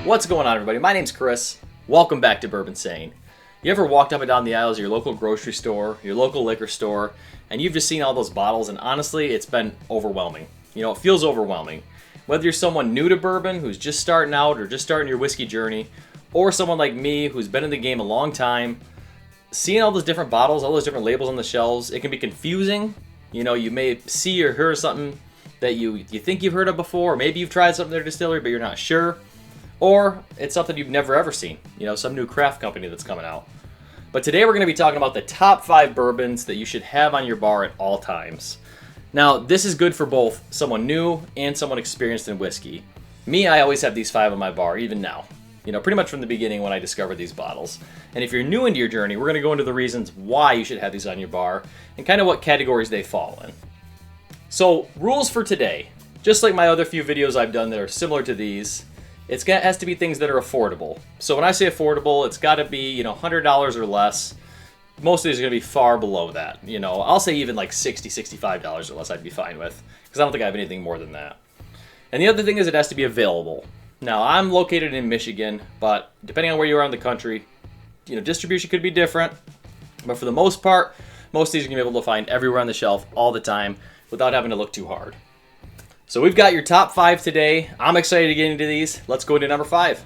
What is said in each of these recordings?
What's going on, everybody? My name's Chris. Welcome back to Bourbon Sane. You ever walked up and down the aisles of your local grocery store, your local liquor store, and you've just seen all those bottles, and honestly, it's been overwhelming. You know, it feels overwhelming. Whether you're someone new to bourbon, who's just starting out, or just starting your whiskey journey, or someone like me who's been in the game a long time, seeing all those different bottles, all those different labels on the shelves, it can be confusing. You know, you may see or hear something that you think you've heard of before, or maybe you've tried something at their distillery, but you're not sure. Or it's something you've never ever seen, you know, some new craft company that's coming out. But today we're going to be talking about the top 5 bourbons that you should have on your bar at all times. Now, this is good for both someone new and someone experienced in whiskey. Me, I always have these 5 on my bar, even now. You know, pretty much from the beginning when I discovered these bottles. And if you're new into your journey, we're going to go into the reasons why you should have these on your bar and kind of what categories they fall in. So, rules for today. Just like my other few videos I've done that are similar to these, it has to be things that are affordable. So when I say affordable, it's got to be, you know, $100 or less. Most of these are going to be far below that. You know, I'll say even like $60, $65 or less I'd be fine with, because I don't think I have anything more than that. And the other thing is it has to be available. Now, I'm located in Michigan, but depending on where you are in the country, you know, distribution could be different. But for the most part, most of these are going to be able to find everywhere on the shelf all the time without having to look too hard. So we've got your top 5 today. I'm excited to get into these. Let's go into number 5.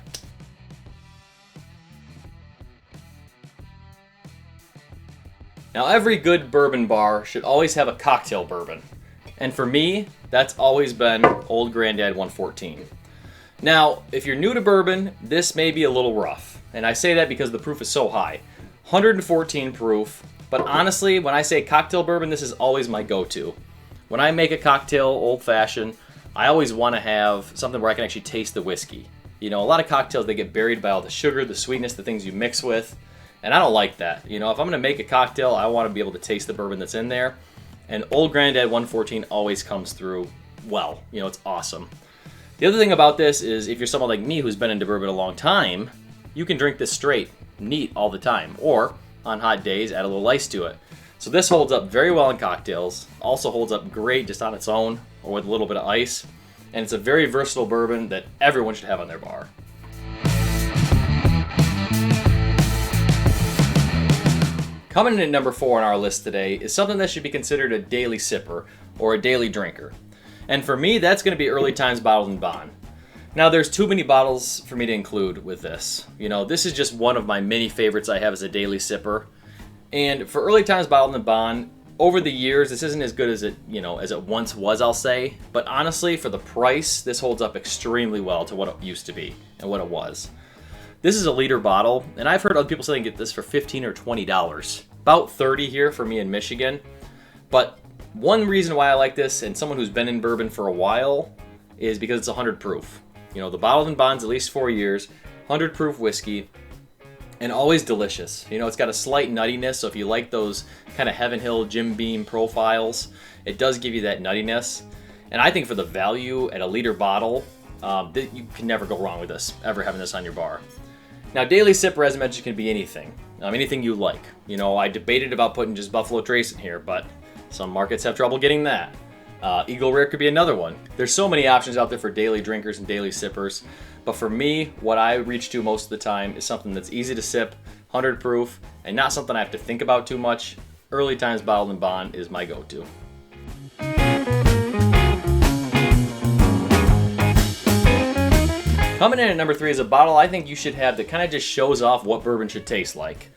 Now, every good bourbon bar should always have a cocktail bourbon. And for me, that's always been Old Grandad 114. Now, if you're new to bourbon, this may be a little rough. And I say that because the proof is so high. 114 proof. But honestly, when I say cocktail bourbon, this is always my go-to. When I make a cocktail, old-fashioned, I always want to have something where I can actually taste the whiskey. You know, a lot of cocktails, they get buried by all the sugar, the sweetness, the things you mix with, and I don't like that. You know, if I'm going to make a cocktail, I want to be able to taste the bourbon that's in there, and Old Grandad 114 always comes through well. You know, it's awesome. The other thing about this is if you're someone like me who's been into bourbon a long time, you can drink this straight, neat, all the time, or on hot days, add a little ice to it. So this holds up very well in cocktails, also holds up great just on its own or with a little bit of ice, and it's a very versatile bourbon that everyone should have on their bar. Coming in at number 4 on our list today is something that should be considered a daily sipper or a daily drinker. And for me, that's going to be Early Times Bottled in Bond. Now, there's too many bottles for me to include with this. You know, this is just one of my many favorites I have as a daily sipper. And for Early Times Bottled in Bond, over the years, this isn't as good as it once was, I'll say. But honestly, for the price, this holds up extremely well to what it used to be and what it was. This is a liter bottle, and I've heard other people say they can get this for $15 or $20. About $30 here for me in Michigan. But one reason why I like this, and someone who's been in bourbon for a while, is because it's 100 proof. You know, the Bottled in Bond's at least 4 years, 100 proof whiskey. And always delicious. You know, it's got a slight nuttiness, so if you like those kind of Heaven Hill, Jim Beam profiles, it does give you that nuttiness. And I think for the value at a liter bottle, you can never go wrong with this, ever having this on your bar. Now, daily sipper, as I mentioned, can be anything. Anything you like. You know, I debated about putting just Buffalo Trace in here, but some markets have trouble getting that. Eagle Rare could be another one. There's so many options out there for daily drinkers and daily sippers. But for me, what I reach to most of the time is something that's easy to sip, 100 proof, and not something I have to think about too much. Early Times Bottled in Bond is my go-to. Coming in at number 3 is a bottle I think you should have that kind of just shows off what bourbon should taste like.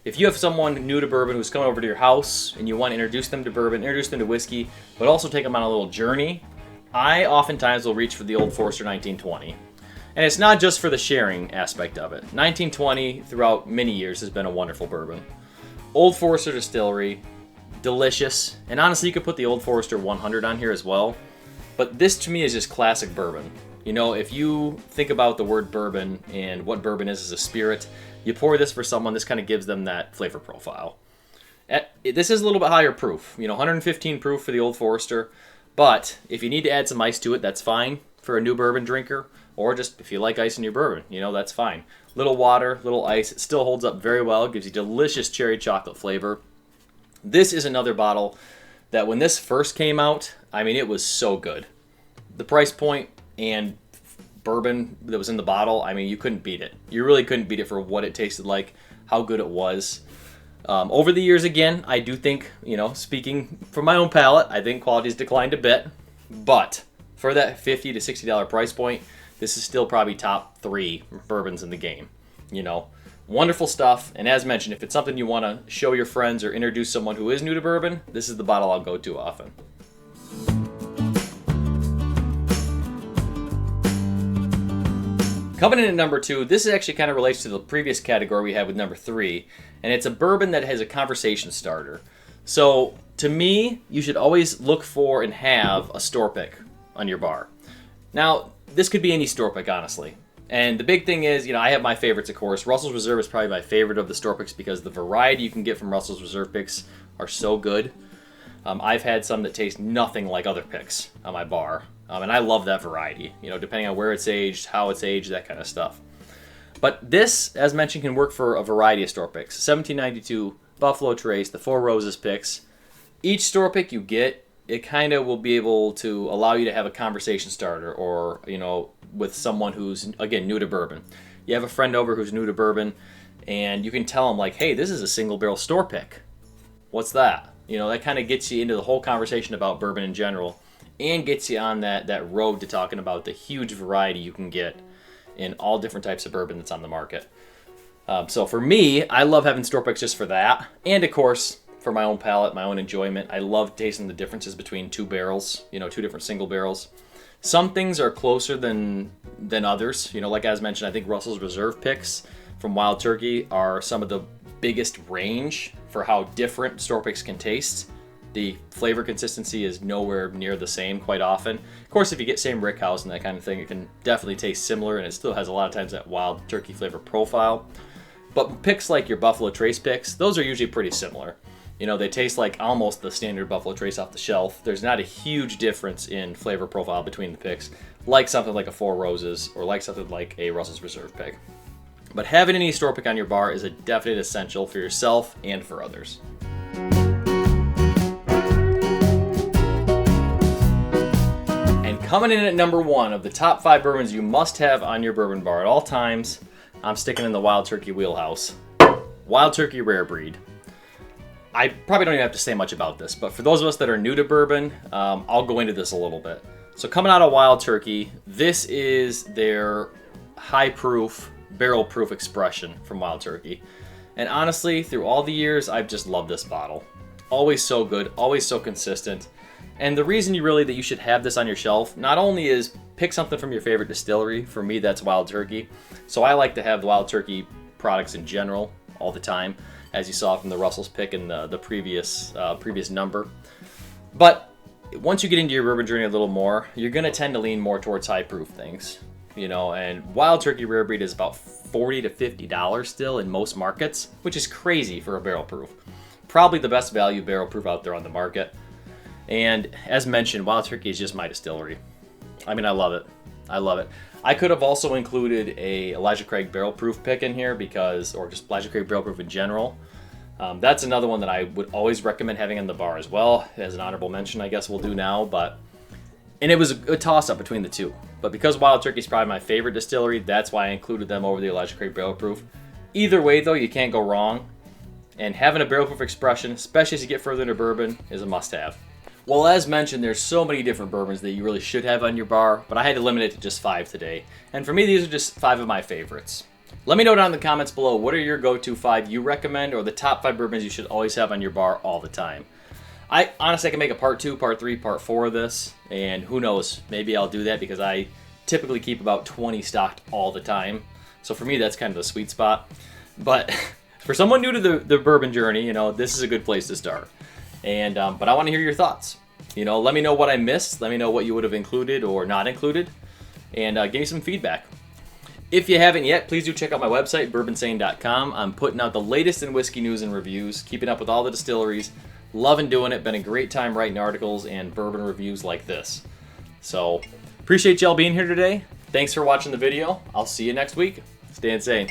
If you have someone new to bourbon who's coming over to your house and you want to introduce them to bourbon, introduce them to whiskey, but also take them on a little journey, I oftentimes will reach for the Old Forester 1920. And it's not just for the sharing aspect of it. 1920 throughout many years has been a wonderful bourbon. Old Forester Distillery, delicious. And honestly, you could put the Old Forester 100 on here as well. But this to me is just classic bourbon. You know, if you think about the word bourbon and what bourbon is as a spirit, you pour this for someone, this kind of gives them that flavor profile. This is a little bit higher proof. You know, 115 proof for the Old Forester. But if you need to add some ice to it, that's fine for a new bourbon drinker. Or just if you like ice in your bourbon, you know, that's fine. Little water, little ice, it still holds up very well. It gives you delicious cherry chocolate flavor. This is another bottle that when this first came out, I mean, it was so good. The price point and bourbon that was in the bottle, I mean, you couldn't beat it. You really couldn't beat it for what it tasted like, how good it was. Over the years, again, I do think, speaking from my own palate, I think quality's declined a bit. But for that $50 to $60 price point, this is still probably top 3 bourbons in the game. Wonderful stuff. And as mentioned, if it's something you want to show your friends or introduce someone who is new to bourbon, this is the bottle I'll go to often. Coming in at number 2, this actually kind of relates to the previous category we had with number 3, and it's a bourbon that has a conversation starter. So, to me, you should always look for and have a store pick on your bar. Now, this could be any store pick, honestly. And the big thing is, I have my favorites, of course. Russell's Reserve is probably my favorite of the store picks because the variety you can get from Russell's Reserve picks are so good. I've had some that taste nothing like other picks on my bar. And I love that variety, depending on where it's aged, how it's aged, that kind of stuff. But this, as mentioned, can work for a variety of store picks. 1792, Buffalo Trace, the Four Roses picks. Each store pick you get, it kind of will be able to allow you to have a conversation starter or, with someone who's, again, new to bourbon. You have a friend over who's new to bourbon, and you can tell them, like, hey, this is a single barrel store pick. What's that? That kind of gets you into the whole conversation about bourbon in general. And gets you on that road to talking about the huge variety you can get in all different types of bourbon that's on the market. So for me, I love having store picks just for that. And of course, for my own palate, my own enjoyment, I love tasting the differences between 2 barrels, 2 different single barrels. Some things are closer than others. Like as mentioned, I think Russell's Reserve picks from Wild Turkey are some of the biggest range for how different store picks can taste. The flavor consistency is nowhere near the same quite often. Of course, if you get same rickhouse and that kind of thing, it can definitely taste similar, and it still has a lot of times that wild turkey flavor profile. But picks like your Buffalo Trace picks, those are usually pretty similar. They taste like almost the standard Buffalo Trace off the shelf. There's not a huge difference in flavor profile between the picks, like something like a Four Roses or like something like a Russell's Reserve pick. But having any store pick on your bar is a definite essential for yourself and for others. Coming in at number 1 of the top 5 bourbons you must have on your bourbon bar at all times, I'm sticking in the Wild Turkey wheelhouse. Wild Turkey Rare Breed. I probably don't even have to say much about this, but for those of us that are new to bourbon, I'll go into this a little bit. So coming out of Wild Turkey, this is their high proof, barrel proof expression from Wild Turkey. And honestly, through all the years, I've just loved this bottle. Always so good, always so consistent. And the reason that you should have this on your shelf, not only is pick something from your favorite distillery. For me, that's Wild Turkey. So I like to have the Wild Turkey products in general all the time, as you saw from the Russell's pick in the previous number. But once you get into your bourbon journey a little more, you're going to tend to lean more towards high proof things. And Wild Turkey Rare Breed is about $40 to $50 still in most markets, which is crazy for a barrel proof. Probably the best value barrel proof out there on the market. And as mentioned, Wild Turkey is just my distillery. I mean, I love it. I love it. I could have also included a Elijah Craig barrel proof pick in here or just Elijah Craig barrel proof in general. That's another one that I would always recommend having in the bar as well. As an honorable mention, I guess we'll do now. And it was a toss-up between the two. But because Wild Turkey is probably my favorite distillery, that's why I included them over the Elijah Craig barrel proof. Either way, though, you can't go wrong. And having a barrel proof expression, especially as you get further into bourbon, is a must-have. Well, as mentioned, there's so many different bourbons that you really should have on your bar, but I had to limit it to just 5 today. And for me, these are just 5 of my favorites. Let me know down in the comments below, what are your go-to 5 you recommend, or the top 5 bourbons you should always have on your bar all the time? I honestly can make a part 2, part 3, part 4 of this, and who knows, maybe I'll do that because I typically keep about 20 stocked all the time. So for me, that's kind of the sweet spot. But for someone new to the bourbon journey, this is a good place to start. And but I want to hear your thoughts. Let me know what I missed. Let me know what you would have included or not included, and give me some feedback. If you haven't yet, please do check out my website, bourbonsane.com. I'm putting out the latest in whiskey news and reviews, keeping up with all the distilleries. Loving doing it. Been a great time writing articles and bourbon reviews like this. So appreciate y'all being here today. Thanks for watching the video. I'll see you next week. Stay insane.